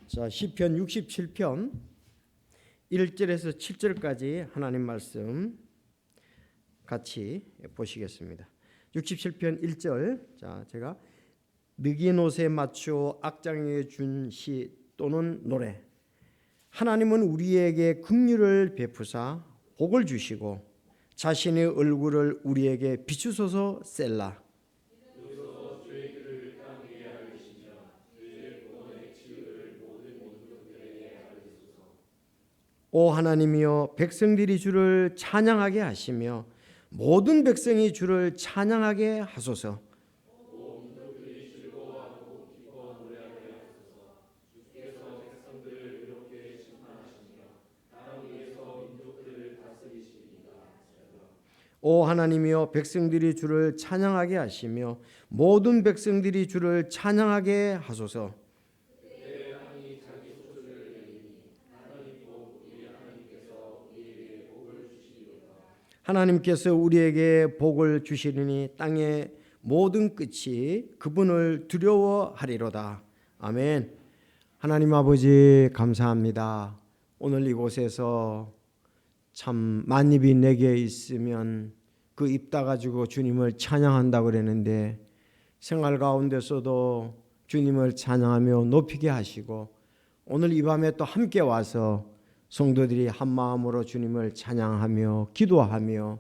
자, 시편 67편 1절에서 7절까지 하나님 말씀 같이 보시겠습니다. 67편 1절. 자, 제가 느긴 옷에 맞추어 악장에게 준 시 또는 노래. 하나님은 우리에게 긍휼을 베푸사 복을 주시고 자신의 얼굴을 우리에게 비추소서. 셀라. 오 하나님이여, 백성들이 주를 찬양하게 하시며 모든 백성이 주를 찬양하게 하소서. 오 하나님이여, 백성들이 주를 찬양하게 하시며 모든 백성들이 주를 찬양하게 하소서. 하나님께서 우리에게 복을 주시리니 땅의 모든 끝이 그분을 두려워하리로다. 아멘. 하나님 아버지 감사합니다. 오늘 이곳에서 참 만입이 내게 있으면 그 입 닫아가지고 주님을 찬양한다고 그랬는데 생활 가운데서도 주님을 찬양하며 높이게 하시고 오늘 이 밤에 또 함께 와서 성도들이 한 마음으로 주님을 찬양하며 기도하며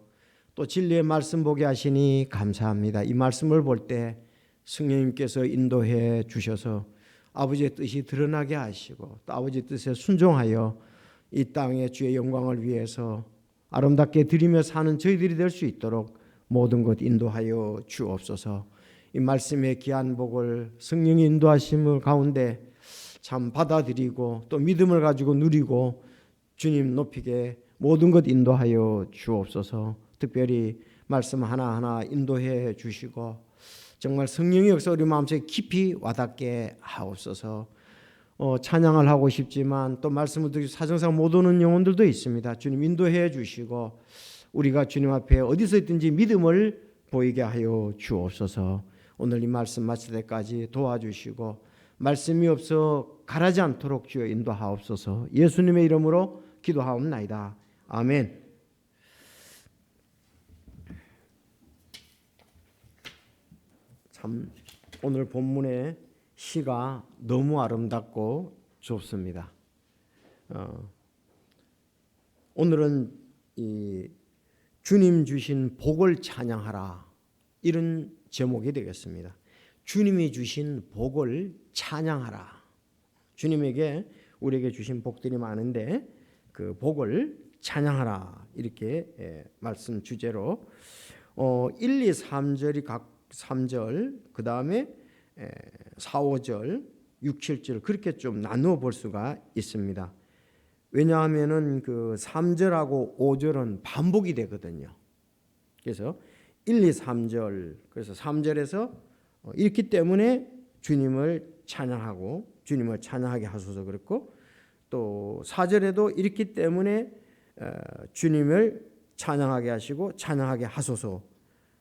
또 진리의 말씀 보게 하시니 감사합니다. 이 말씀을 볼 때 성령님께서 인도해 주셔서 아버지의 뜻이 드러나게 하시고 또 아버지의 뜻에 순종하여 이 땅에 주의 영광을 위해서 아름답게 드리며 사는 저희들이 될 수 있도록 모든 것 인도하여 주옵소서. 이 말씀의 귀한 복을 성령의 인도하심을 가운데 참 받아들이고 또 믿음을 가지고 누리고 주님 높이게 모든 것 인도하여 주옵소서. 특별히 말씀 하나하나 인도해 주시고 정말 성령의 역사 우리 마음속에 깊이 와닿게 하옵소서. 찬양을 하고 싶지만 또 말씀을 듣기 사정상 못 오는 영혼들도 있습니다. 주님 인도해 주시고 우리가 주님 앞에 어디서 있든지 믿음을 보이게 하여 주옵소서. 오늘 이 말씀 마칠 때까지 도와주시고 말씀이 없어 가라지 않도록 주여 인도하옵소서. 예수님의 이름으로 기도하옵나이다. 아멘. 참 오늘 본문의 시가 너무 아름답고 좋습니다. 오늘은 이 주님 주신 복을 찬양하라 이런 제목이 되겠습니다. 주님이 주신 복을 찬양하라. 주님에게 우리에게 주신 복들이 많은데 그 복을 찬양하라 이렇게 말씀 주제로 1, 2, 3절이 각 3절 그 다음에 4, 5절, 6, 7절 그렇게 좀 나누어 볼 수가 있습니다. 왜냐하면은 그 3절하고 5절은 반복이 되거든요. 그래서 1, 2, 3절 그래서 3절에서 읽기 때문에 주님을 찬양하고 주님을 찬양하게 하소서 그랬고 또 4절에도 읽기 때문에 주님을 찬양하게 하시고 찬양하게 하소서.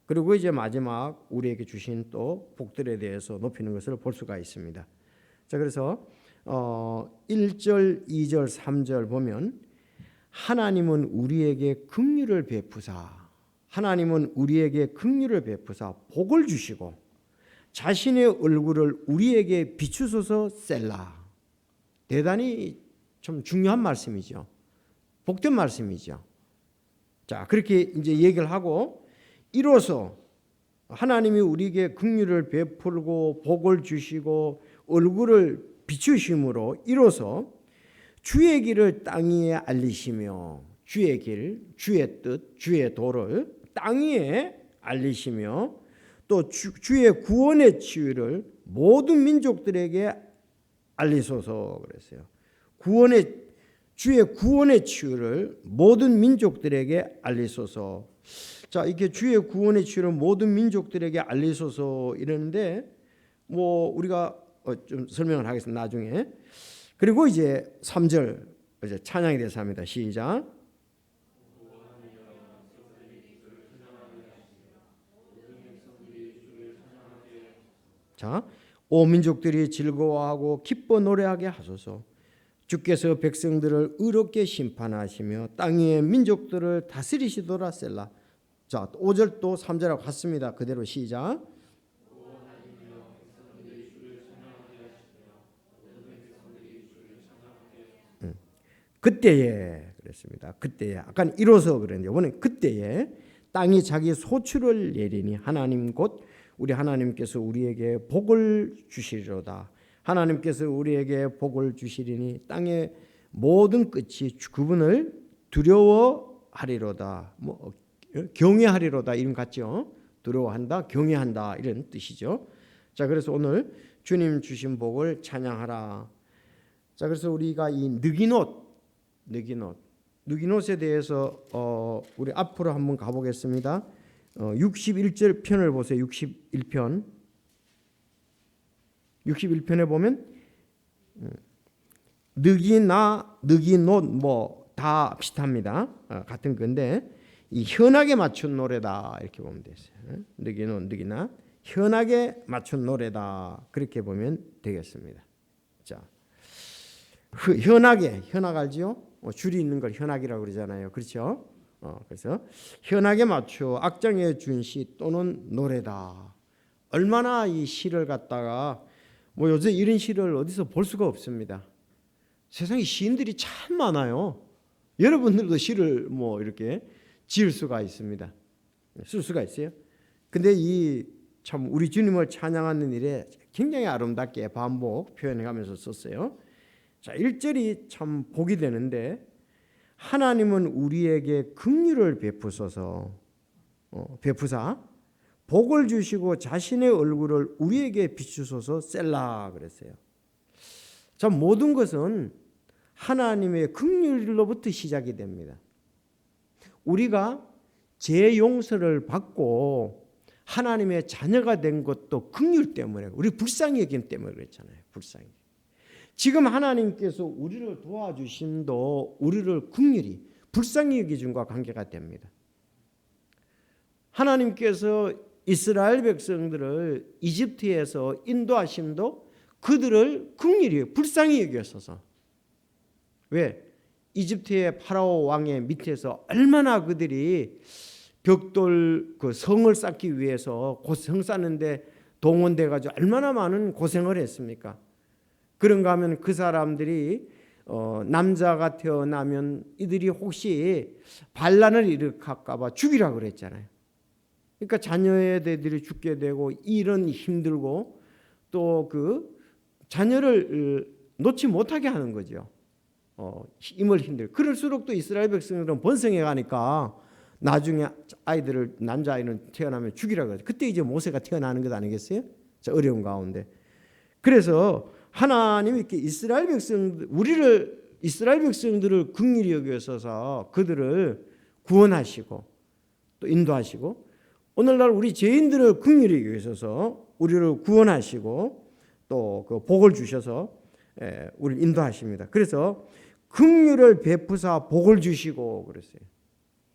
그리고 이제 마지막 우리에게 주신 또 복들에 대해서 높이는 것을 볼 수가 있습니다. 자, 그래서 1절, 2절, 3절 보면 하나님은 우리에게 긍휼을 베푸사 하나님은 우리에게 긍휼을 베푸사 복을 주시고 자신의 얼굴을 우리에게 비추소서. 셀라. 대단히 좀 중요한 말씀이죠. 복된 말씀이죠. 자, 그렇게 이제 얘기를 하고 이로써 하나님이 우리에게 긍휼을 베풀고 복을 주시고 얼굴을 비추심으로 이로써 주의 길을 땅 위에 알리시며 주의 길, 주의 뜻, 주의 도를 땅 위에 알리시며 또 주의 구원의 치유를 모든 민족들에게 알리소서 그랬어요. 주의 구원의 치유를 모든 민족들에게 알리소서. 자, 이렇게 주의 구원의 치유를 모든 민족들에게 알리소서 이러는데 뭐 우리가 좀 설명을 하겠습니다. 나중에. 그리고 이제 3절 이제 찬양에 대해서 합니다. 시작. 자, 온 민족들이 즐거워하고 기뻐 노래하게 하소서. 주께서 백성들을 의롭게 심판하시며 땅 위의 민족들을 다스리시도다. 셀라. 자, 5절 또 3절하고 같습니다. 그대로 시작. 그때에 그랬습니다. 그때에 약간 이로서 그랬는데 이번엔 그때에 땅이 자기 소출을 내리니 하나님 곧 우리 하나님께서 우리에게 복을 주시리로다. 하나님께서 우리에게 복을 주시리니 땅의 모든 끝이 그분을 두려워하리로다. 뭐 경외하리로다 이름 같죠? 두려워한다, 경외한다 이런 뜻이죠. 자, 그래서 오늘 주님 주신 복을 찬양하라. 자, 그래서 우리가 이 느기노트에 대해서 우리 앞으로 한번 가보겠습니다. 61절 편을 보세요. 61편에 보면 느기노트 뭐 다 비슷합니다. 같은 건데 이 현악에 맞춘 노래다 이렇게 보면 되겠어요. 느기나 현악에 맞춘 노래다 그렇게 보면 되겠습니다. 자, 현악 알지요? 줄이 있는 걸 현악이라고 그러잖아요. 그렇죠? 그래서 현악에 맞추어 악장의 준시 또는 노래다. 얼마나 이 시를 갖다가 뭐 요새 이런 시를 어디서 볼 수가 없습니다. 세상에 시인들이 참 많아요. 여러분들도 시를 뭐 이렇게 지을 수가 있습니다. 쓸 수가 있어요. 근데 이 참 우리 주님을 찬양하는 일에 굉장히 아름답게 반복 표현해가면서 썼어요. 자, 1절이 참 복이 되는데 하나님은 우리에게 긍휼을 베푸사 복을 주시고 자신의 얼굴을 우리에게 비추소서 셀라 그랬어요. 자, 모든 것은 하나님의 긍휼로부터 시작이 됩니다. 우리가 죄 용서를 받고 하나님의 자녀가 된 것도 긍휼 때문에 우리 불쌍히 여김 때문에 그랬잖아요. 불쌍히. 지금 하나님께서 우리를 도와주심도 우리를 긍휼히 불쌍히 여기심과 관계가 됩니다. 하나님께서 이스라엘 백성들을 이집트에서 인도하심도 그들을 긍휼히 불쌍히 여겼어서. 왜? 이집트의 파라오 왕의 밑에서 얼마나 그들이 벽돌 그 성을 쌓기 위해서 성 쌓는데 동원돼 가지고 얼마나 많은 고생을 했습니까? 그런가 하면 그 사람들이 남자가 태어나면 이들이 혹시 반란을 일으킬까 봐 죽이라고 그랬잖아요. 그러니까 자녀들이 죽게 되고 일은 힘들고 또 그 자녀를 놓지 못하게 하는 거죠. 힘을 힘들. 그럴수록 또 이스라엘 백성들은 번성해 가니까 나중에 아이들을 남자아이는 태어나면 죽이라고 하죠. 그때 이제 모세가 태어나는 것 아니겠어요? 자, 어려운 가운데. 그래서 하나님이 이렇게 이스라엘 백성들을 긍휼히 여기셔서 그들을 구원하시고 또 인도하시고 오늘날 우리 죄인들을 긍휼히 여기셔서 우리를 구원하시고 또 그 복을 주셔서 우리를 인도하십니다. 그래서 긍휼을 베푸사 복을 주시고 그랬어요.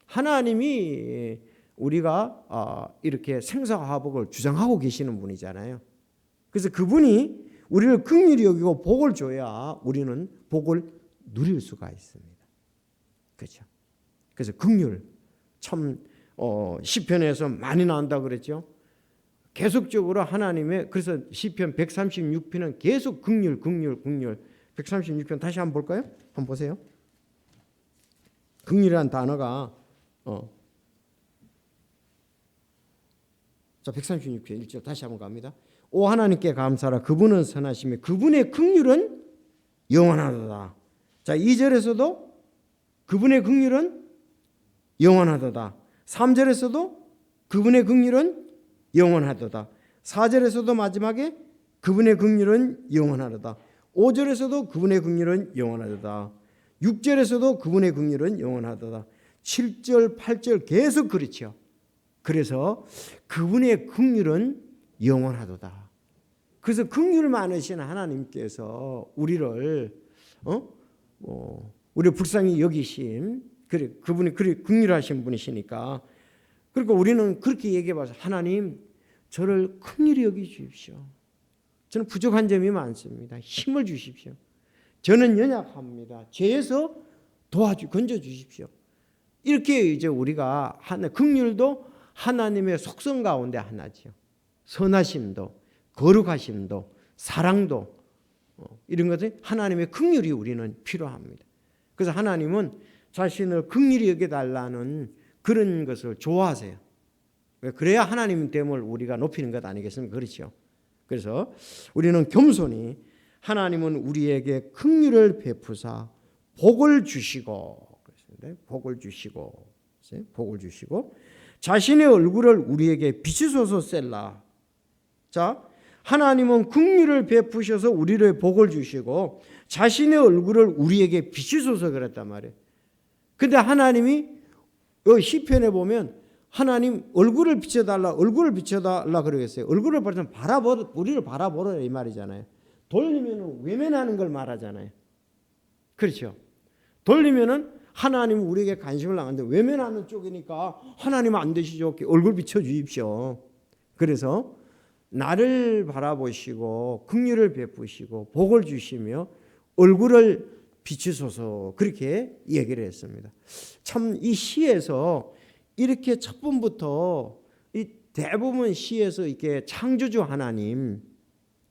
하나님이 우리가 이렇게 생사화복을 주장하고 계시는 분이잖아요. 그래서 그분이 우리를 긍휼히 여기고 복을 줘야 우리는 복을 누릴 수가 있습니다. 그렇죠? 그래서 긍휼 참 시편에서 많이 나온다고 그랬죠. 계속적으로 하나님의 그래서 시편 136편은 계속 긍휼 136편 다시 한번 볼까요? 한번 보세요. 긍휼이라는 단어가 자 136편 1절 다시 한번 갑니다. 오 하나님께 감사하라. 그분은 선하시며 그분의 긍휼은 영원하도다. 자 2절에서도 그분의 긍휼은 영원하도다. 3절에서도 그분의 긍휼은 영원하도다. 4절에서도 마지막에 그분의 긍휼은 영원하도다. 5절에서도 그분의 긍휼은 영원하도다. 6절에서도 그분의 긍휼은 영원하도다. 7절 8절 계속 그렇죠. 그래서 그분의 긍휼은 영원하도다. 그래서 긍휼 많으신 하나님께서 우리를 우리 불쌍히 여기심 그분이 그리 긍휼하신 분이시니까 그러니까 우리는 그렇게 얘기해봐서 하나님 저를 긍휼히 여기십시오. 저는 부족한 점이 많습니다. 힘을 주십시오. 저는 연약합니다. 죄에서 건져 주십시오. 이렇게 이제 우리가 긍휼도 하나님의 속성 가운데 하나지요. 선하심도, 거룩하심도, 사랑도, 이런 것은 하나님의 긍휼이 우리는 필요합니다. 그래서 하나님은 자신을 긍휼히 여겨달라는 그런 것을 좋아하세요. 그래야 하나님 됨을 우리가 높이는 것 아니겠습니까? 그렇죠. 그래서 우리는 겸손히 하나님은 우리에게 긍휼을 베푸사 복을 주시고 자신의 얼굴을 우리에게 비추소서 셀라. 자, 하나님은 긍휼을 베푸셔서 우리를 복을 주시고 자신의 얼굴을 우리에게 비추소서 그랬단 말이에요. 근데 하나님이 시편에 보면 하나님 얼굴을 비춰달라 그러겠어요. 얼굴을 우리를 바라보라 이 말이잖아요. 돌리면 외면하는 걸 말하잖아요. 그렇죠. 돌리면은 하나님은 우리에게 관심을 나가는데 외면하는 쪽이니까 하나님은 안 되시죠. 얼굴 비춰주십시오. 그래서 나를 바라보시고 긍휼을 베푸시고 복을 주시며 얼굴을 비추소서 그렇게 얘기를 했습니다. 참 이 시에서 이렇게 첫 번부터 이 대부분 시에서 이렇게 창조주 하나님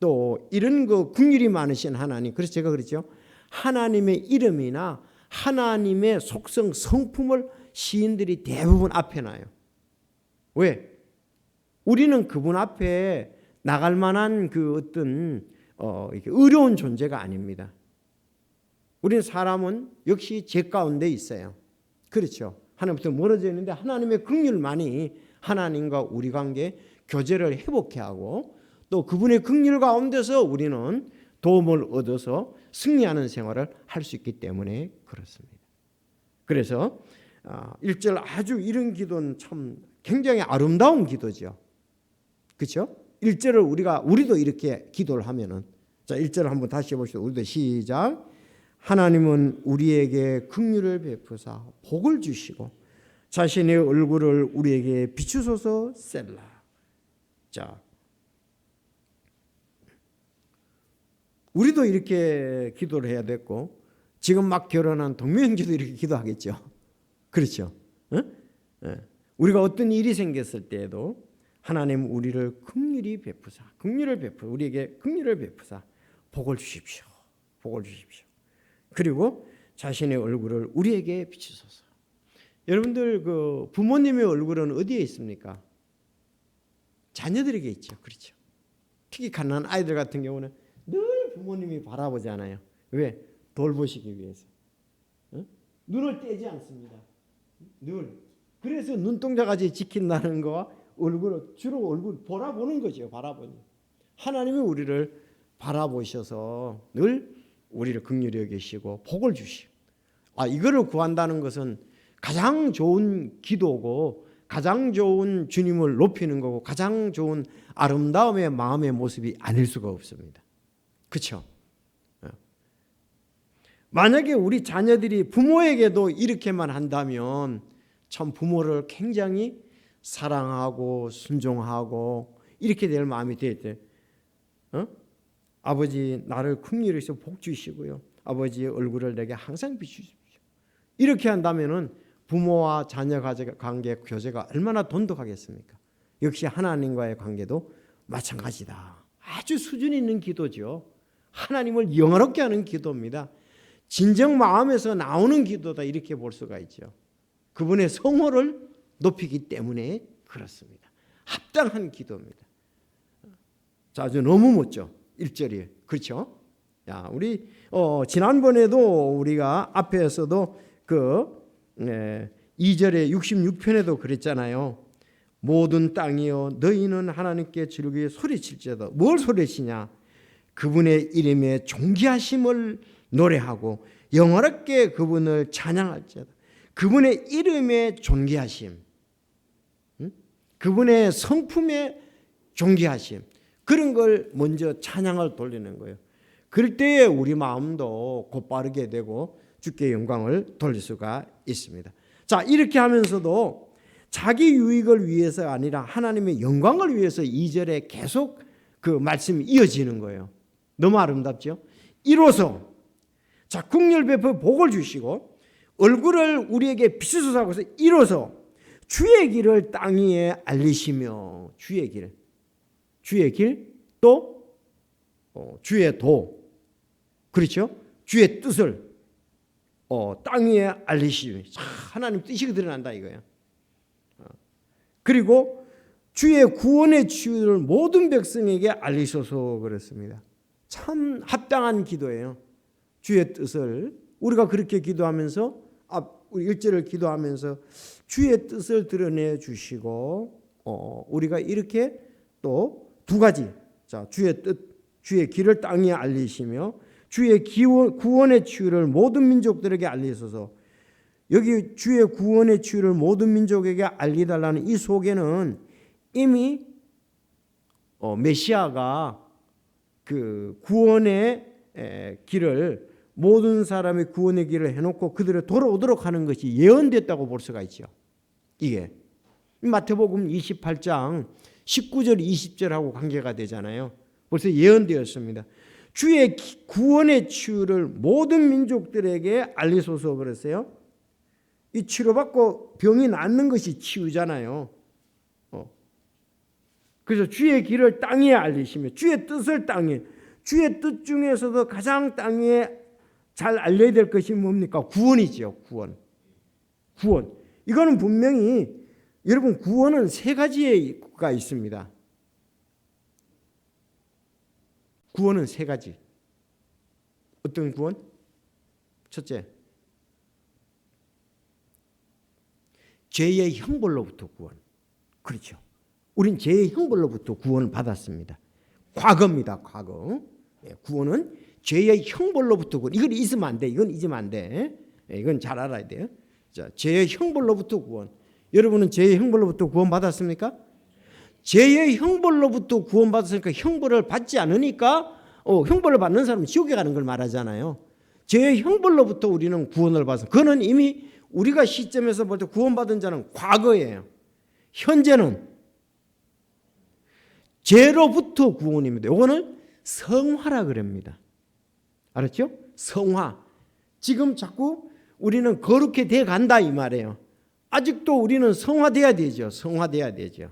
또 이런 거 긍휼이 많으신 하나님, 그래서 제가 그랬죠. 하나님의 이름이나 하나님의 속성 성품을 시인들이 대부분 앞에 놔요. 왜? 우리는 그분 앞에 나갈 만한 그 어떤 이렇게 어려운 존재가 아닙니다. 우리는 사람은 역시 죄 가운데 있어요. 그렇죠. 하나님부터 멀어져 있는데 하나님의 긍휼만이 하나님과 우리 관계 교제를 회복해 하고 또 그분의 긍휼 가운데서 우리는 도움을 얻어서 승리하는 생활을 할 수 있기 때문에 그렇습니다. 그래서 1절 아주 이런 기도는 참 굉장히 아름다운 기도죠. 그렇죠? 1절을 우리도 이렇게 기도를 하면은 자 1절을 한번 다시 해봅시다. 우리도 시작. 하나님은 우리에게 긍휼을 베푸사 복을 주시고 자신의 얼굴을 우리에게 비추소서 셀라. 자, 우리도 이렇게 기도를 해야 됐고 지금 막 결혼한 동명형제도 이렇게 기도하겠죠. 그렇죠? 우리가 어떤 일이 생겼을 때에도 하나님 우리를 긍휼히 베푸사 우리에게 긍휼을 베푸사 복을 주십시오. 복을 주십시오. 그리고 자신의 얼굴을 우리에게 비추소서. 여러분들 그 부모님의 얼굴은 어디에 있습니까? 자녀들에게 있죠. 그렇죠. 특히 갓난 아이들 같은 경우는 늘 부모님이 바라보잖아요. 왜? 돌보시기 위해서. 눈을 떼지 않습니다. 늘. 그래서 눈동자까지 지킨다는 거와 주로 얼굴 바라보는 거죠. 바라보니. 하나님이 우리를 바라보셔서 늘 우리를 긍휼히 여기시고 복을 주시고. 이거를 구한다는 것은 가장 좋은 기도고 가장 좋은 주님을 높이는 거고 가장 좋은 아름다움의 마음의 모습이 아닐 수가 없습니다. 그렇죠? 만약에 우리 자녀들이 부모에게도 이렇게만 한다면 참 부모를 굉장히 사랑하고 순종하고 이렇게 될 마음이 되었대. 아버지 나를 긍휼히 여기서 복 주시고요. 아버지의 얼굴을 내게 항상 비추십시오. 이렇게 한다면은 부모와 자녀 관계 교제가 얼마나 돈독하겠습니까? 역시 하나님과의 관계도 마찬가지다. 아주 수준 있는 기도죠. 하나님을 영화롭게 하는 기도입니다. 진정 마음에서 나오는 기도다 이렇게 볼 수가 있죠. 그분의 성호를 높이기 때문에 그렇습니다. 합당한 기도입니다. 자, 아주 너무 멋져. 1절이 그렇죠? 야, 우리 지난번에도 우리가 앞에서도 그 2절에 66편에도 그랬잖아요. 모든 땅이여 너희는 하나님께 즐거이 소리칠지어다. 뭘 소리치냐? 그분의 이름에 존귀하심을 노래하고 영화롭게 그분을 찬양할지어다. 그분의 이름에 존귀하심, 그분의 성품에 존귀하심, 그런 걸 먼저 찬양을 돌리는 거예요. 그럴 때에 우리 마음도 곧바르게 되고 주께 영광을 돌릴 수가 있습니다. 자, 이렇게 하면서도 자기 유익을 위해서가 아니라 하나님의 영광을 위해서 2절에 계속 그 말씀이 이어지는 거예요. 너무 아름답죠? 이로써 자 국률 베풀 복을 주시고 얼굴을 우리에게 비추소서 하고서 이로써 주의 길을 땅 위에 알리시며 주의 길 또 주의 도 그렇죠? 주의 뜻을 땅 위에 알리시며 하나님 뜻이 드러난다 이거예요. 그리고 주의 구원의 치유를 모든 백성에게 알리소서 그랬습니다. 참 합당한 기도예요. 주의 뜻을 우리가 그렇게 기도하면서 우리 1절을 기도하면서 주의 뜻을 드러내 주시고 우리가 이렇게 또 두 가지 자 주의 뜻 주의 길을 땅 위에 알리시며 주의 구원의 치유를 모든 민족들에게 알리소서. 여기 주의 구원의 치유를 모든 민족에게 알리달라는 이 속에는 이미 메시아가 그 구원의 길을 모든 사람의 구원의 길을 해놓고 그들을 돌아오도록 하는 것이 예언됐다고 볼 수가 있죠. 이게 마태복음 28장 19절 20절하고 관계가 되잖아요. 벌써 예언되었습니다. 주의 구원의 치유를 모든 민족들에게 알리소서 그랬어요. 이 치료받고 병이 낫는 것이 치유잖아요. 그래서 주의 길을 땅 위에 알리시며 주의 뜻을 땅에 주의 뜻 중에서도 가장 땅 위에 잘 알려야 될 것이 뭡니까? 구원이죠. 구원. 이거는 분명히 여러분 구원은 세 가지가 있습니다. 구원은 세 가지. 어떤 구원? 첫째, 죄의 형벌로부터 구원. 그렇죠. 우린 죄의 형벌로부터 구원을 받았습니다. 과거입니다. 과거. 구원은 죄의 형벌로부터 구원. 이건 잊으면 안 돼. 이건 잊으면 안 돼. 이건 잘 알아야 돼요. 자, 죄의 형벌로부터 구원. 여러분은 죄의 형벌로부터 구원 받았습니까? 죄의 형벌로부터 구원 받았으니까 형벌을 받지 않으니까 형벌을 받는 사람은 지옥에 가는 걸 말하잖아요. 죄의 형벌로부터 우리는 구원을 받았어. 그거는 이미 우리가 시점에서 볼 때 구원받은 자는 과거예요. 현재는 죄로부터 구원입니다. 이거는 성화라 그럽니다. 알았죠? 성화. 지금 자꾸 우리는 거룩해 돼 간다 이 말이에요. 아직도 우리는 성화돼야 되죠. 성화돼야 되죠.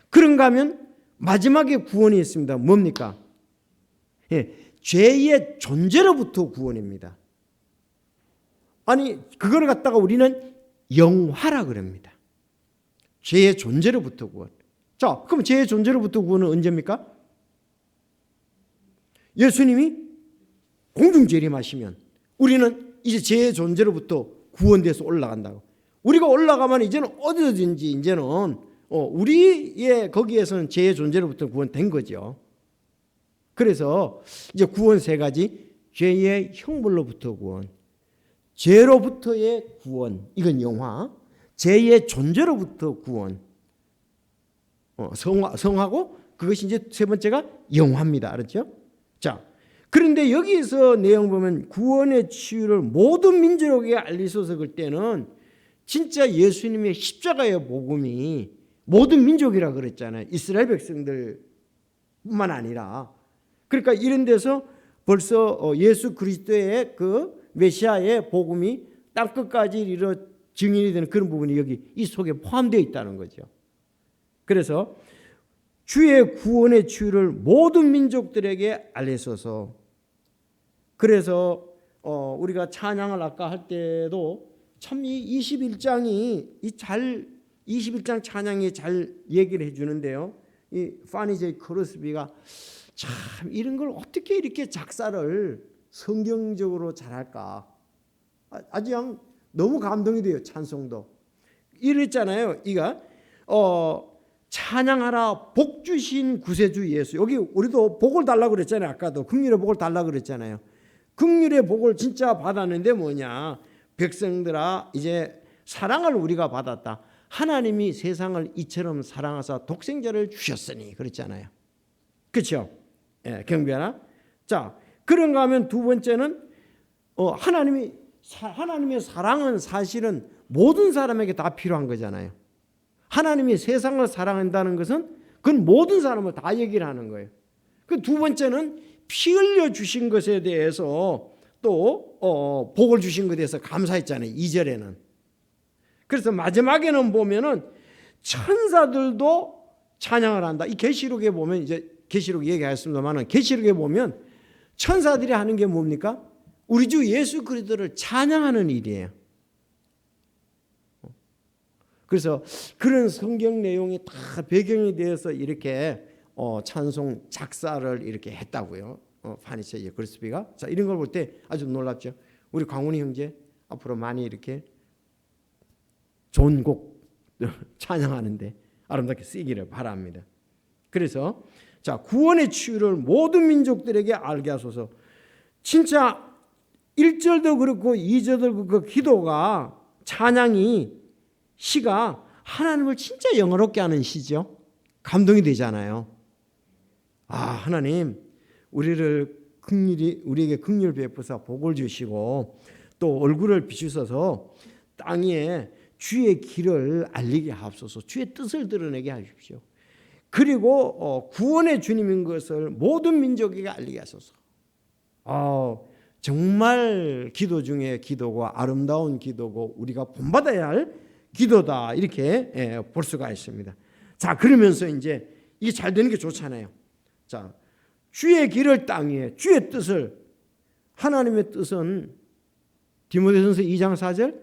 그런가 하면 마지막에 구원이 있습니다. 뭡니까? 죄의 존재로부터 구원입니다. 아니 그걸 갖다가 우리는 영화라 그럽니다. 죄의 존재로부터 구원. 자, 그럼 죄의 존재로부터 구원은 언제입니까? 예수님이 공중 재림하시면 우리는 이제 죄의 존재로부터 구원돼서 올라간다고. 우리가 올라가면 이제는 어디든지 이제는 우리의 거기에서는 죄의 존재로부터 구원된 거죠. 그래서 이제 구원 세 가지. 죄의 형벌로부터 구원, 죄로부터의 구원, 이건 영화. 죄의 존재로부터 구원, 성하고 그것이 이제 세 번째가 영화입니다. 알았죠? 자, 그런데 여기서 내용 보면 구원의 치유를 모든 민족에게 알리소서 그럴 때는 진짜 예수님의 십자가의 복음이 모든 민족이라 그랬잖아요. 이스라엘 백성들뿐만 아니라. 그러니까 이런 데서 벌써 예수 그리스도의 그 메시아의 복음이 땅끝까지 이르러 증인이 되는 그런 부분이 여기 이 속에 포함되어 있다는 거죠. 그래서 주의 구원의 치유를 모든 민족들에게 알리소서. 그래서 우리가 찬양을 아까 할 때도 참 이 21장이 21장 찬양이 잘 얘기를 해주는데요. 이 파니 제이 크로스비가 참 이런 걸 어떻게 이렇게 작사를 성경적으로 잘할까? 아주 그냥 너무 감동이 돼요. 찬송도 이랬잖아요. 이가 찬양하라 복 주신 구세주 예수. 여기 우리도 복을 달라고 그랬잖아요. 아까도 긍휼의 복을 달라고 그랬잖아요. 긍휼의 복을 진짜 받았는데 뭐냐? 백성들아 이제 사랑을 우리가 받았다. 하나님이 세상을 이처럼 사랑하사 독생자를 주셨으니 그랬잖아요. 그렇죠? 예, 경비하나? 자, 그런가 하면 두 번째는 하나님의 사랑은 사실은 모든 사람에게 다 필요한 거잖아요. 하나님이 세상을 사랑한다는 것은 그건 모든 사람을 다 얘기를 하는 거예요. 그 두 번째는 피 흘려 주신 것에 대해서 또 복을 주신 것에 대해서 감사했잖아요. 2절에는. 그래서 마지막에는 보면은 천사들도 찬양을 한다. 이 계시록에 보면 이제 계시록 얘기하였습니다만은 계시록에 보면 천사들이 하는 게 뭡니까? 우리 주 예수 그리스도를 찬양하는 일이에요. 그래서 그런 성경 내용이 다 배경이 되어서 이렇게 찬송 작사를 이렇게 했다고요. 파니체 그리스비가. 자, 이런 걸 볼 때 아주 놀랍죠. 우리 광훈이 형제 앞으로 많이 이렇게 좋은 곡 찬양하는데 아름답게 쓰기를 바랍니다. 그래서 자, 구원의 치유를 모든 민족들에게 알게 하소서. 진짜 1절도 그렇고 2절도 그렇고 그 기도가 찬양이 시가 하나님을 진짜 영화롭게 하는 시죠. 감동이 되잖아요. 아, 하나님 우리에게 긍휼 베푸사 복을 주시고 또 얼굴을 비추셔서 땅에 주의 길을 알리게 하옵소서. 주의 뜻을 드러내게 하십시오. 그리고 구원의 주님인 것을 모든 민족에게 알리게 하소서. 정말 기도 중에 기도고 아름다운 기도고 우리가 본받아야 할 기도다, 이렇게 볼 수가 있습니다. 자, 그러면서 이제 이게 잘 되는 게 좋잖아요. 자, 주의 길을 땅에 주의 뜻을, 하나님의 뜻은 디모데전서 2장 4절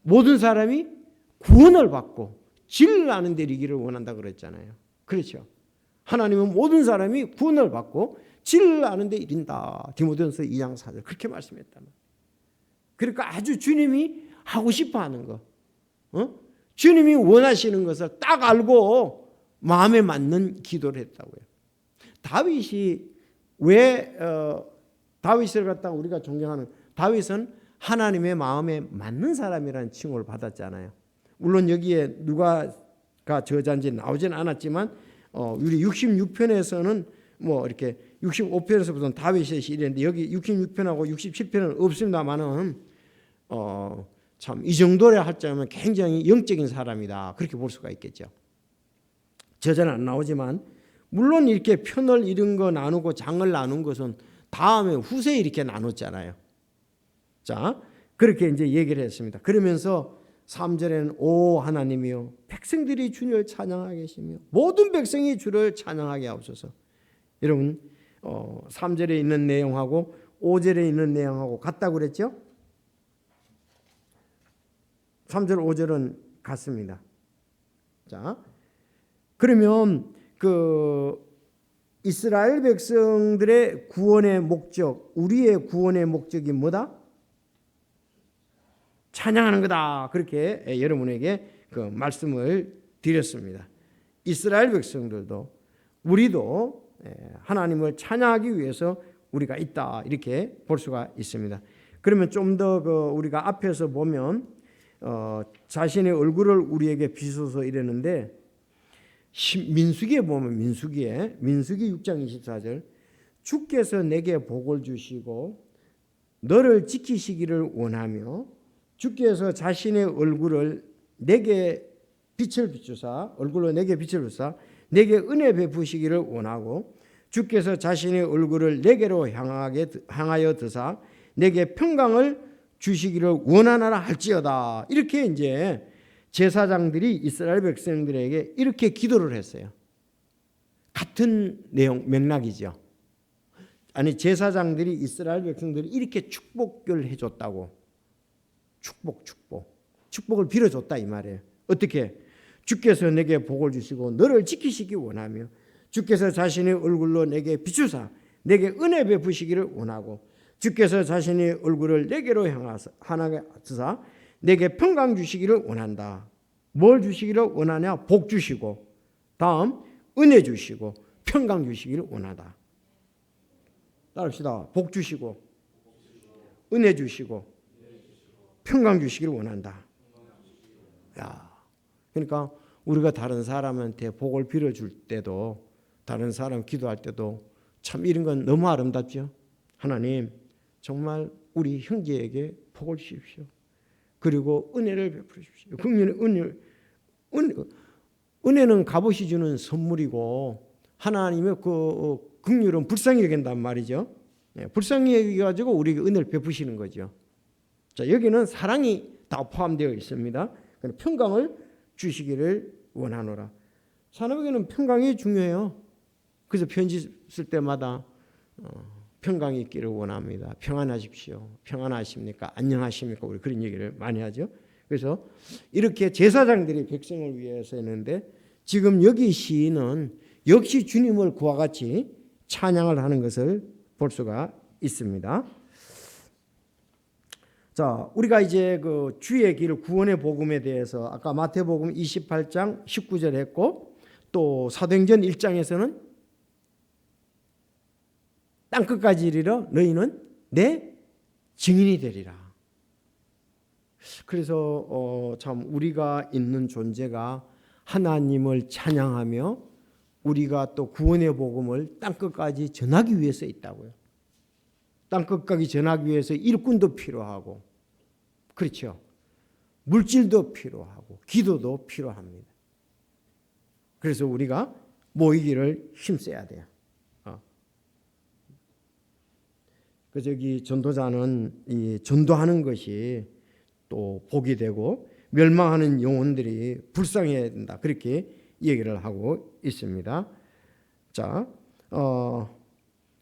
모든 사람이 구원을 받고 진리를 아는 데 이르기를 원한다 그랬잖아요. 그렇죠. 하나님은 모든 사람이 구원을 받고 진리를 아는 데 이른다. 디모데전서 2장 4절 그렇게 말씀했단 말이에요. 그러니까 아주 주님이 하고 싶어 하는 거, 주님이 원하시는 것을 딱 알고 마음에 맞는 기도를 했다고요. 다윗이 왜 다윗을 갖다가 우리가 존경하는, 다윗은 하나님의 마음에 맞는 사람이라는 칭호를 받았잖아요. 물론 여기에 누가가 저자인지 나오지는 않았지만 우리 66편에서는 뭐 이렇게 65편에서부터는 다윗의 시인데 여기 66편하고 67편은 없습니다만은 참 이 정도라 할자면 굉장히 영적인 사람이다, 그렇게 볼 수가 있겠죠. 저자는 안 나오지만 물론 이렇게 편을 이런 거 나누고 장을 나눈 것은 다음에 후세에 이렇게 나눴잖아요. 자, 그렇게 이제 얘기를 했습니다. 그러면서 3절에는 오 하나님이여 백성들이 주를 찬양하게 하시며 모든 백성이 주를 찬양하게 하옵소서. 여러분 3절에 있는 내용하고 5절에 있는 내용하고 같다고 그랬죠? 3절 5절은 같습니다. 자, 그러면 그 이스라엘 백성들의 구원의 목적, 우리의 구원의 목적이 뭐다? 찬양하는 거다. 그렇게 여러분에게 그 말씀을 드렸습니다. 이스라엘 백성들도 우리도 하나님을 찬양하기 위해서 우리가 있다, 이렇게 볼 수가 있습니다. 그러면 좀 더 우리가 앞에서 보면 자신의 얼굴을 우리에게 비춰서 이랬는데 민수기에 보면 민수기 6장 24절 주께서 내게 복을 주시고 너를 지키시기를 원하며 주께서 자신의 얼굴을 내게 빛을 비추사 얼굴로 내게 빛을 비추사 내게 은혜 베푸시기를 원하고 주께서 자신의 얼굴을 내게로 향하여 드사 내게 평강을 주시기를 원하나라 할지어다. 이렇게 이제 제사장들이 이스라엘 백성들에게 이렇게 기도를 했어요. 같은 내용 맥락이죠. 아니 제사장들이 이스라엘 백성들이 이렇게 축복을 해줬다고. 축복을 빌어줬다 이 말이에요. 어떻게? 주께서 내게 복을 주시고 너를 지키시기 원하며 주께서 자신의 얼굴로 내게 비추사 내게 은혜 베푸시기를 원하고 주께서 자신의 얼굴을 내게로 향하사 내게 평강 주시기를 원한다. 뭘 주시기를 원하냐? 복 주시고 다음 은혜 주시고 평강 주시기를 원하다. 따라합시다. 복 주시고 은혜 주시고 평강 주시기를 원한다. 야, 그러니까 우리가 다른 사람한테 복을 빌어줄 때도 다른 사람 기도할 때도 참 이런 건 너무 아름답죠. 하나님 정말 우리 형제에게 복을 주십시오. 그리고 은혜를 베풀어 주십시오. 은혜는 값없이 주는 선물이고 하나님의 그 긍휼은 불쌍히 여긴단 말이죠. 불쌍히 여겨가지고 우리에게 은혜를 베푸시는 거죠. 자, 여기는 사랑이 다 포함되어 있습니다. 평강을 주시기를 원하노라. 사람에게는 평강이 중요해요. 그래서 편지 쓸 때마다 평강이 있기를 원합니다. 평안하십시오. 평안하십니까? 안녕하십니까? 우리 그런 얘기를 많이 하죠. 그래서 이렇게 제사장들이 백성을 위해서 했는데 지금 여기 시인은 역시 주님을 그와 같이 찬양을 하는 것을 볼 수가 있습니다. 자, 우리가 이제 그 주의 길 구원의 복음에 대해서 아까 마태복음 28장 19절 했고 또 사도행전 1장에서는 땅끝까지 이르러 너희는 내 증인이 되리라. 그래서 참 우리가 있는 존재가 하나님을 찬양하며 우리가 또 구원의 복음을 땅끝까지 전하기 위해서 있다고요. 땅끝까지 전하기 위해서 일꾼도 필요하고, 그렇죠. 물질도 필요하고 기도도 필요합니다. 그래서 우리가 모이기를 힘써야 돼요. 그래서 여기 전도자는 이 전도하는 것이 또 복이 되고 멸망하는 영혼들이 불쌍해야 된다. 그렇게 얘기를 하고 있습니다. 자,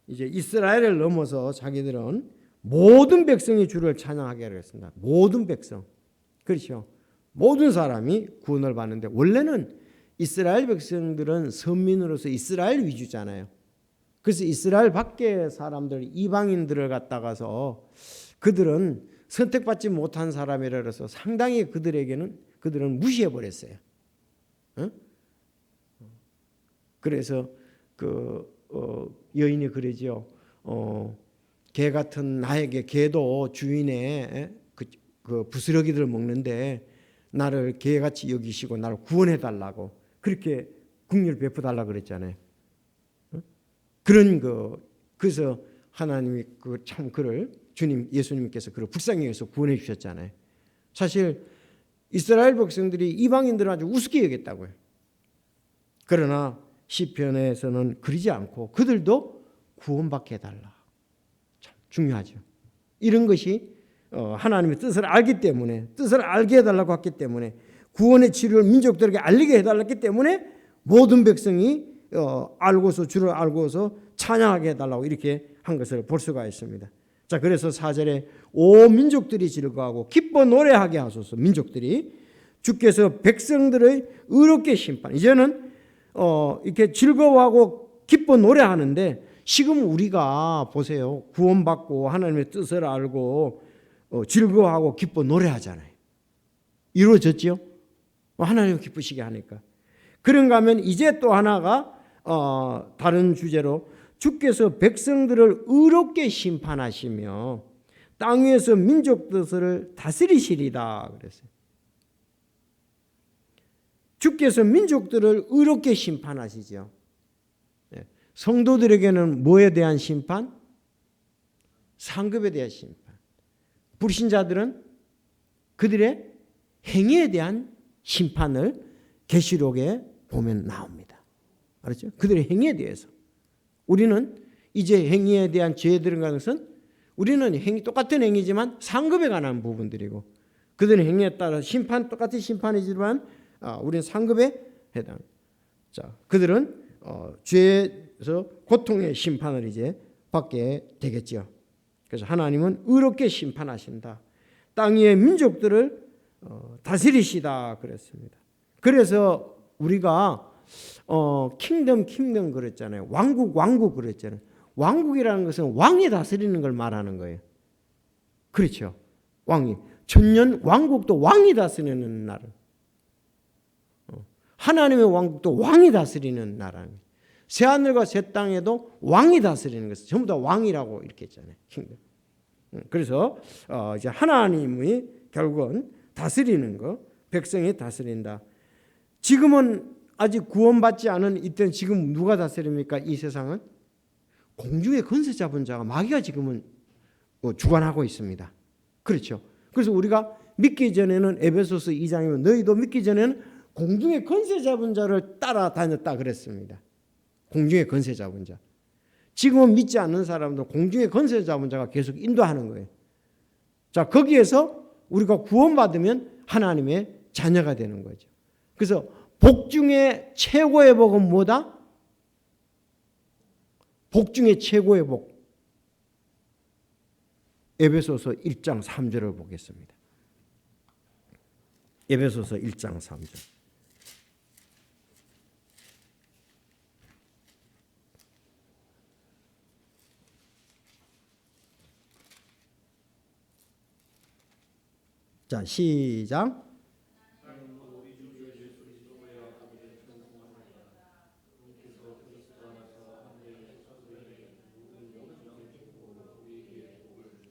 이제 이스라엘을 넘어서 자기들은 모든 백성이 주를 찬양하게 하겠습니다. 모든 백성, 그렇죠. 모든 사람이 구원을 받는데 원래는 이스라엘 백성들은 선민으로서 이스라엘 위주잖아요. 그래서 이스라엘 밖의 사람들, 이방인들을 갖다가서 그들은 선택받지 못한 사람이라 해서 상당히 그들은 무시해 버렸어요. 그래서 여인이 그러죠. 개 같은 나에게 개도 주인의 그 부스러기들을 먹는데 나를 개같이 여기시고 나를 구원해 달라고 그렇게 긍휼 베풀어 달라 그랬잖아요. 그런 그래서 하나님이 참 그를 주님 예수님께서 그를 불쌍히 여기서 구원해 주셨잖아요. 사실 이스라엘 백성들이 이방인들을 아주 우습게 여겼다고요. 그러나 시편에서는 그러지 않고 그들도 구원받게 해달라. 참 중요하죠. 이런 것이 하나님의 뜻을 알기 때문에, 뜻을 알게 해달라고 했기 때문에, 구원의 치료를 민족들에게 알리게 해달랐기 때문에 모든 백성이 알고서 주를 알고서 찬양하게 해달라고 이렇게 한 것을 볼 수가 있습니다. 자, 그래서 4절에 오 민족들이 즐거워하고 기뻐 노래하게 하소서. 민족들이 주께서 백성들의 의롭게 심판. 이제는 이렇게 즐거워하고 기뻐 노래하는데 지금 우리가 보세요. 구원받고 하나님의 뜻을 알고 즐거워하고 기뻐 노래하잖아요. 이루어졌죠? 하나님 기쁘시게 하니까. 그런가 하면 이제 또 하나가 다른 주제로 주께서 백성들을 의롭게 심판하시며 땅 위에서 민족들을 다스리시리다 그랬어요. 주께서 민족들을 의롭게 심판하시죠. 성도들에게는 뭐에 대한 심판? 상급에 대한 심판. 불신자들은 그들의 행위에 대한 심판을 계시록에 보면 나옵니다. 알았죠? 그들의 행위에 대해서. 우리는 이제 행위에 대한 죄들인 것은 우리는 똑같은 행위지만 상급에 관한 부분들이고 그들의 행위에 따라 똑같은 심판이지만 우리는 상급에 해당. 자, 그들은 죄에서 고통의 심판을 이제 받게 되겠죠. 그래서 하나님은 의롭게 심판하신다. 땅 위의 민족들을 다스리시다 그랬습니다. 그래서 우리가 킹덤 그랬잖아요. 왕국 그랬잖아요. 왕국이라는 것은 왕이 다스리는 걸 말하는 거예요. 그렇죠. 왕이 천년 왕국도 왕이 다스리는 나라. 하나님의 왕국도 왕이 다스리는 나라는 새 하늘과 새 땅에도 왕이 다스리는 것은 전부 다 왕이라고 이렇게 했잖아요. 킹덤. 그래서 이제 하나님이 결국은 다스리는 거, 백성이 다스린다. 지금은 아직 구원받지 않은 이때는 지금 누가 다스립니까? 이 세상은 공중의 권세 잡은 자가 마귀가 지금은 주관하고 있습니다. 그렇죠. 그래서 우리가 믿기 전에는 에베소서 2장이면 너희도 믿기 전에는 공중의 권세 잡은 자를 따라다녔다 그랬습니다. 공중의 권세 잡은 자. 지금은 믿지 않는 사람도 공중의 권세 잡은 자가 계속 인도하는 거예요. 자, 거기에서 우리가 구원받으면 하나님의 자녀가 되는 거죠. 그래서 복 중에 최고의 복은 뭐다? 복 중에 최고의 복. 에베소서 1장 3절을 보겠습니다. 에베소서 1장 3절. 자, 시작.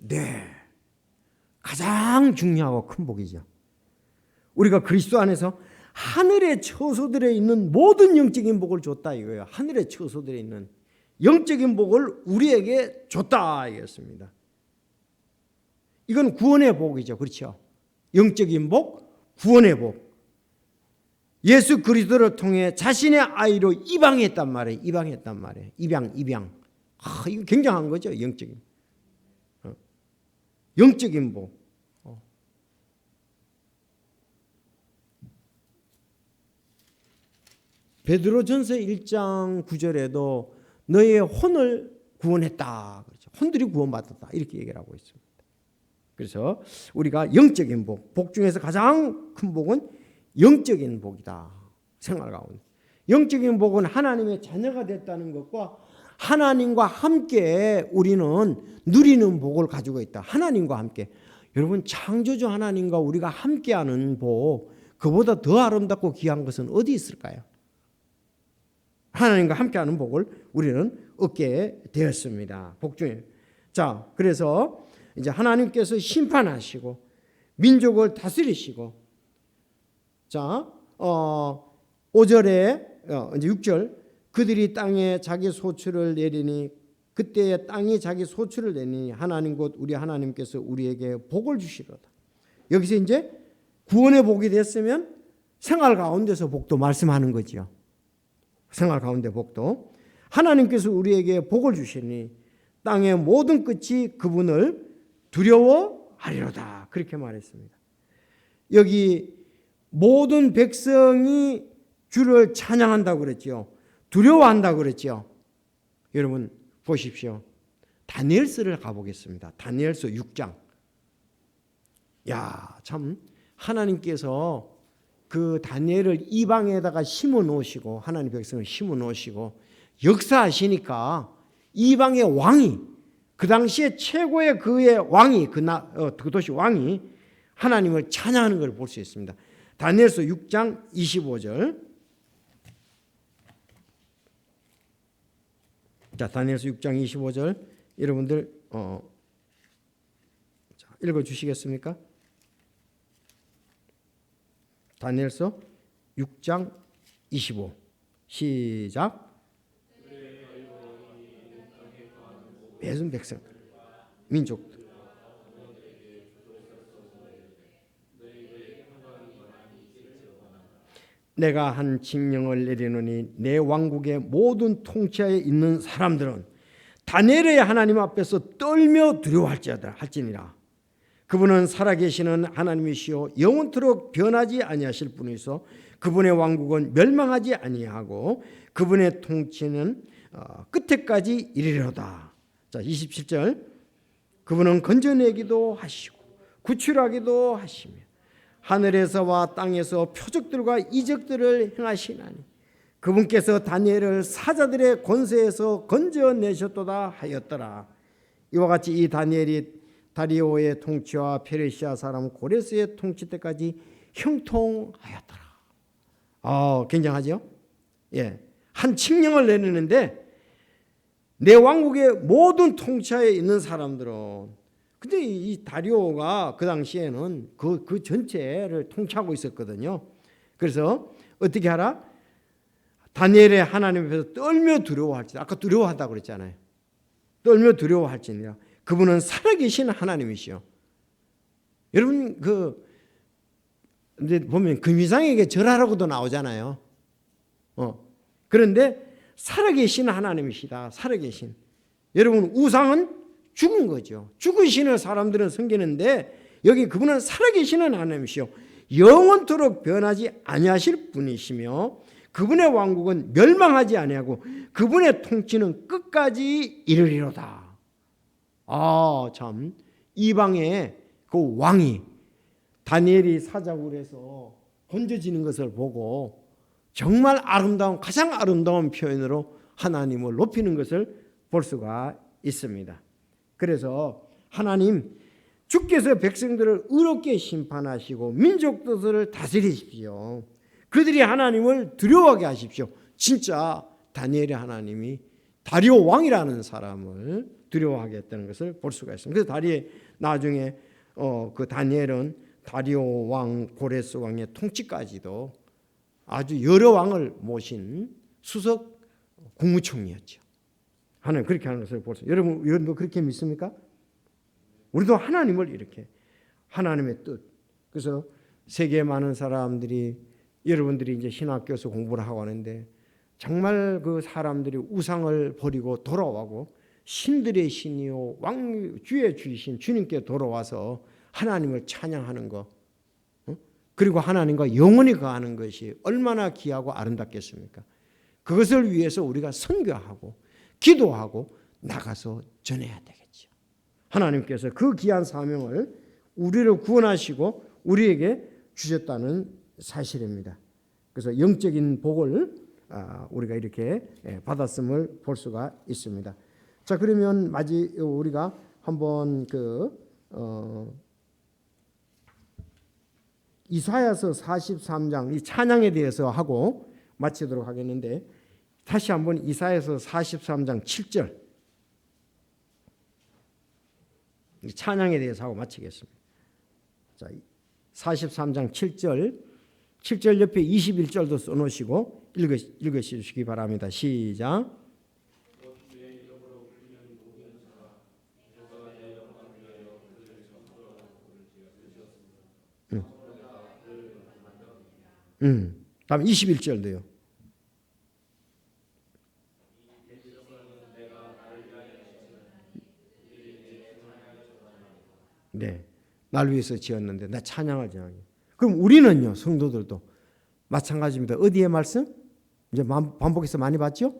네, 가장 중요하고 큰 복이죠. 우리가 그리스도 안에서 하늘의 처소들에 있는 모든 영적인 복을 줬다 이거예요. 하늘의 처소들에 있는 영적인 복을 우리에게 줬다 이겼습니다. 이건 구원의 복이죠. 그렇죠? 영적인 복, 구원의 복. 예수 그리스도를 통해 자신의 아이로 입양했단 말이에요. 입양했단 말이에요. 입양. 이거 굉장한 거죠. 영적인 복. 베드로전서 1장 9절에도 너의 혼을 구원했다. 그렇죠. 혼들이 구원받았다. 이렇게 얘기를 하고 있습니다. 그래서 우리가 영적인 복, 복 중에서 가장 큰 복은 영적인 복이다. 생활 가운데. 영적인 복은 하나님의 자녀가 됐다는 것과 하나님과 함께 우리는 누리는 복을 가지고 있다. 하나님과 함께. 여러분, 창조주 하나님과 우리가 함께하는 복, 그보다 더 아름답고 귀한 것은 어디 있을까요? 하나님과 함께하는 복을 우리는 얻게 되었습니다. 복 중에. 자, 그래서 이제 하나님께서 심판하시고 민족을 다스리시고, 자, 5절에 이제 6절, 그들이 땅에 자기 소출을 내리니 그때에 땅이 자기 소출을 내니 하나님 곧 우리 하나님께서 우리에게 복을 주시로다. 여기서 이제 구원의 복이 됐으면 생활 가운데서 복도 말씀하는 거지요. 생활 가운데 복도 하나님께서 우리에게 복을 주시니 땅의 모든 끝이 그분을 두려워하리로다. 그렇게 말했습니다. 여기 모든 백성이 주를 찬양한다고 그랬죠. 두려워한다고 그랬죠. 여러분 보십시오. 다니엘서를 가보겠습니다. 다니엘서 6장. 야, 참 하나님께서 그 다니엘을 이방에다가 심어 놓으시고 하나님 백성을 심어 놓으시고 역사하시니까 이방의 왕이, 그 당시에 최고의 그의 왕이, 그 도시 왕이 하나님을 찬양하는 걸 볼 수 있습니다. 다니엘서 6장 25절. 자, 다니엘서 6장 25절 여러분들 읽어 주시겠습니까? 다니엘서 6장 25 시작. 모든 백성 민족들 내가 한 칙령을 내리노니 내 왕국의 모든 통치하에 있는 사람들은 다니엘의 하나님 앞에서 떨며 두려워할지니라. 그분은 살아계시는 하나님이시요 영원토록 변하지 아니하실 분이서 그분의 왕국은 멸망하지 아니하고 그분의 통치는 끝에까지 이르리로다. 자, 27절. 그분은 건져내기도 하시고 구출하기도 하시며 하늘에서와 땅에서 표적들과 이적들을 행하시나니 그분께서 다니엘을 사자들의 권세에서 건져내셨도다 하였더라. 이와 같이 이 다니엘이 다리오의 통치와 페르시아 사람 고레스의 통치 때까지 형통하였더라. 굉장하죠? 예, 한 칙령을 내리는데 내 왕국의 모든 통치하에 있는 사람들은, 근데 이 다리오가 그 당시에는 그 전체를 통치하고 있었거든요. 그래서 어떻게 하라? 다니엘의 하나님 앞에서 떨며 두려워할지니라. 아까 두려워한다고 그랬잖아요. 떨며 두려워할지니라. 그분은 살아계신 하나님이시요. 여러분 이제 보면 금이상에게 절하라고도 나오잖아요. 그런데 살아계신 하나님이시다. 살아계신. 여러분, 우상은 죽은 거죠. 죽은 신을 사람들은 섬기는데 여기 그분은 살아계시는 하나님이시요 영원토록 변하지 아니하실 분이시며 그분의 왕국은 멸망하지 아니하고 그분의 통치는 끝까지 이르리로다. 참 이방의 그 왕이 다니엘이 사자굴 해서 건져지는 것을 보고 정말 아름다운, 가장 아름다운 표현으로 하나님을 높이는 것을 볼 수가 있습니다. 그래서 하나님, 주께서 백성들을 의롭게 심판하시고 민족 뜻을 다스리십시오. 그들이 하나님을 두려워하게 하십시오. 진짜 다니엘의 하나님이 다리오 왕이라는 사람을 두려워하게 했다는 것을 볼 수가 있습니다. 그래서 나중에 그 다니엘은 다리오 왕, 고레스 왕의 통치까지도 아주 여러 왕을 모신 수석 국무총리였죠. 하나님 그렇게 하는 것을 볼 수. 여러분도 그렇게 믿습니까? 우리도 하나님을 이렇게 하나님의 뜻. 그래서 세계에 많은 사람들이 여러분들이 이제 신학교에서 공부를 하고 하는데 정말 그 사람들이 우상을 버리고 돌아오고 신들의 신이요 주의 주이신 주님께 돌아와서 하나님을 찬양하는 것, 그리고 하나님과 영원히 거하는 것이 얼마나 귀하고 아름답겠습니까? 그것을 위해서 우리가 선교하고 기도하고 나가서 전해야 되겠죠. 하나님께서 그 귀한 사명을 우리를 구원하시고 우리에게 주셨다는 사실입니다. 그래서 영적인 복을 우리가 이렇게 받았음을 볼 수가 있습니다. 자, 그러면 우리가 한번 이사야서 43장 이 찬양에 대해서 하고 마치도록 하겠는데, 다시 한번 이사야서 43장 7절 찬양에 대해서 하고 마치겠습니다. 자, 43장 7절 옆에 21절도 써놓으시고 읽으시기 바랍니다. 시작. 다음 21절도요. 네, 날 위해서 지었는데 나 찬양하지 않아요. 그럼 우리는요, 성도들도 마찬가지입니다. 어디에 말씀? 이제 반복해서 많이 봤죠?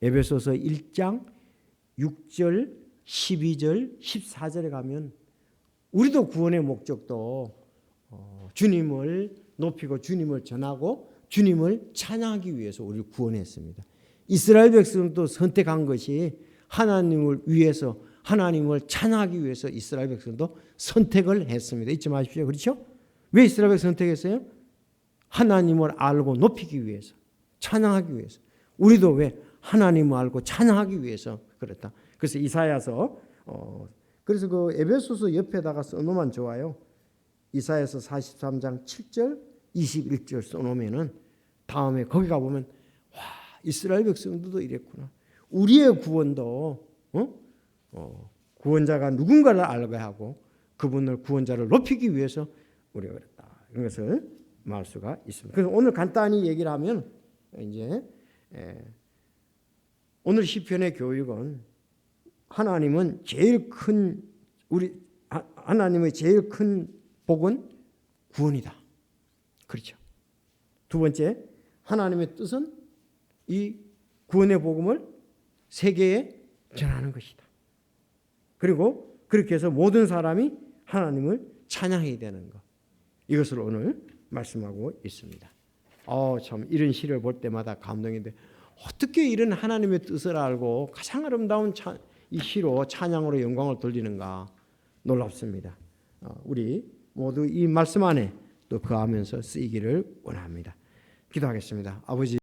에베소서 1장 6절, 12절, 14절에 가면 우리도 구원의 목적도 주님을 높이고 주님을 전하고 주님을 찬양하기 위해서 우리를 구원했습니다. 이스라엘 백성도 선택한 것이 하나님을 위해서, 하나님을 찬양하기 위해서 이스라엘 백성도 선택을 했습니다. 잊지 마십시오. 그렇죠? 왜 이스라엘 백성 선택했어요? 하나님을 알고 높이기 위해서, 찬양하기 위해서. 우리도 왜 하나님을 알고 찬양하기 위해서 그렇다. 그래서 이사야서 그래서 그 에베소서 옆에다가 써놓으면 좋아요. 이사야서 43장 7절 21절 써놓으면은 다음에 거기 가보면 와, 이스라엘 백성들도 이랬구나. 우리의 구원도 구원자가 누군가를 알게 하고 그분을 구원자를 높이기 위해서 우리가 그랬다. 이런 것을 말 수가 있습니다. 그래서 오늘 간단히 얘기를 하면 이제 오늘 시편의 교육은 하나님은 제일 큰 하나님의 제일 큰 복은 구원이다. 그렇죠. 두 번째, 하나님의 뜻은 이 구원의 복음을 세계에 전하는 것이다. 그리고 그렇게 해서 모든 사람이 하나님을 찬양해야 되는 것. 이것을 오늘 말씀하고 있습니다. 참 이런 시를 볼 때마다 감동인데 어떻게 이런 하나님의 뜻을 알고 가장 아름다운 이 시로 찬양으로 영광을 돌리는가 놀랍습니다. 우리 모두 이 말씀 안에 또 거하면서 쓰이기를 원합니다. 기도하겠습니다. 아버지